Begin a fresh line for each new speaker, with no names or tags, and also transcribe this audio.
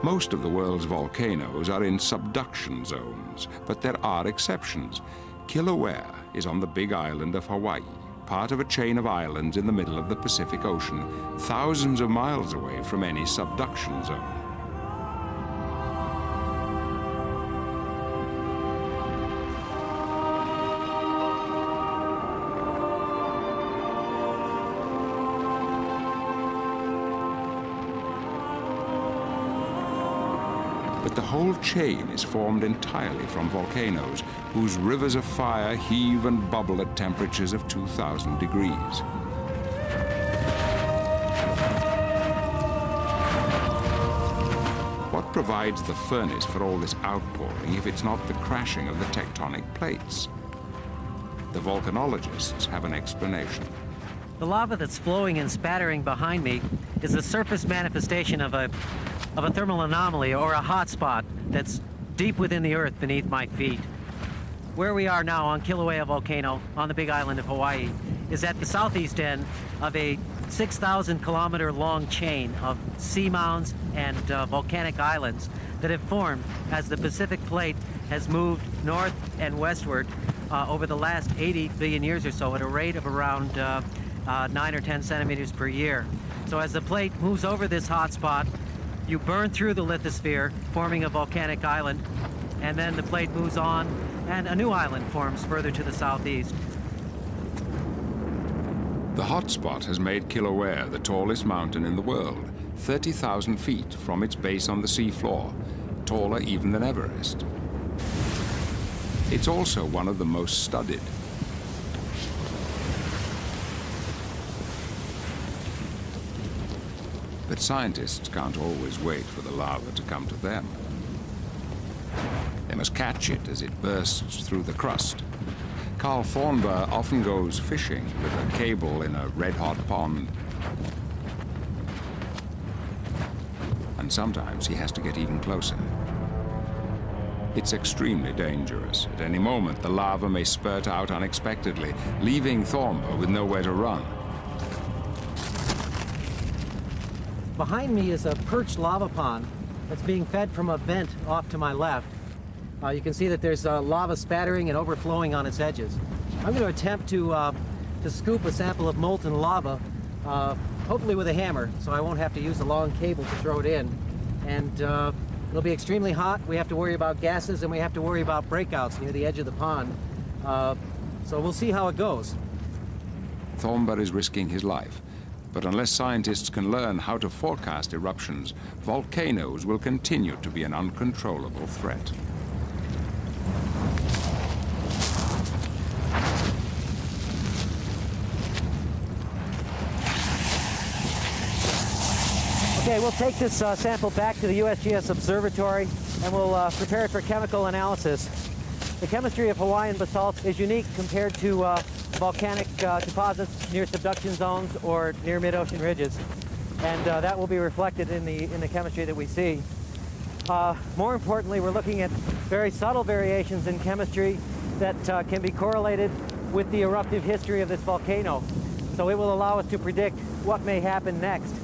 Most of the world's volcanoes are in subduction zones, but there are exceptions. Kilauea is on the big island of Hawaii, part of a chain of islands in the middle of the Pacific Ocean, thousands of miles away from any subduction zone. But the whole chain is formed entirely from volcanoes, whose rivers of fire heave and bubble at temperatures of 2,000 degrees. What provides the furnace for all this outpouring if it's not the crashing of the tectonic plates? The volcanologists have an explanation.
The lava that's flowing and spattering behind me is a surface manifestation of a thermal anomaly, or a hot spot that's deep within the earth beneath my feet. Where we are now on Kilauea volcano on the big island of Hawaii is at the southeast end of a 6,000 kilometer long chain of seamounts and volcanic islands that have formed as the Pacific plate has moved north and westward over the last 80 billion years or so at a rate of around 9 or 10 centimeters per year. So as the plate moves over this hot spot, you burn through the lithosphere, forming a volcanic island, and then the plate moves on, and a new island forms further to the southeast.
The hotspot has made Kilauea the tallest mountain in the world, 30,000 feet from its base on the seafloor, taller even than Everest. It's also one of the most studied. But scientists can't always wait for the lava to come to them. They must catch it as it bursts through the crust. Carl Thornber often goes fishing with a cable in a red-hot pond. And sometimes he has to get even closer. It's extremely dangerous. At any moment, the lava may spurt out unexpectedly, leaving Thornber with nowhere to run.
Behind me is a perched lava pond that's being fed from a vent off to my left. You can see that there's lava spattering and overflowing on its edges. I'm going to attempt to scoop a sample of molten lava, hopefully with a hammer, so I won't have to use a long cable to throw it in. And it'll be extremely hot. We have to worry about gases, and we have to worry about breakouts near the edge of the pond. So we'll see how it goes.
Thornber is risking his life. But unless scientists can learn how to forecast eruptions, volcanoes will continue to be an uncontrollable threat.
Okay, we'll take this sample back to the USGS Observatory and we'll prepare it for chemical analysis. The chemistry of Hawaiian basalt is unique compared to volcanic deposits near subduction zones or near mid-ocean ridges, and that will be reflected in the chemistry that we see. More importantly, we're looking at very subtle variations in chemistry that can be correlated with the eruptive history of this volcano. So it will allow us to predict what may happen next.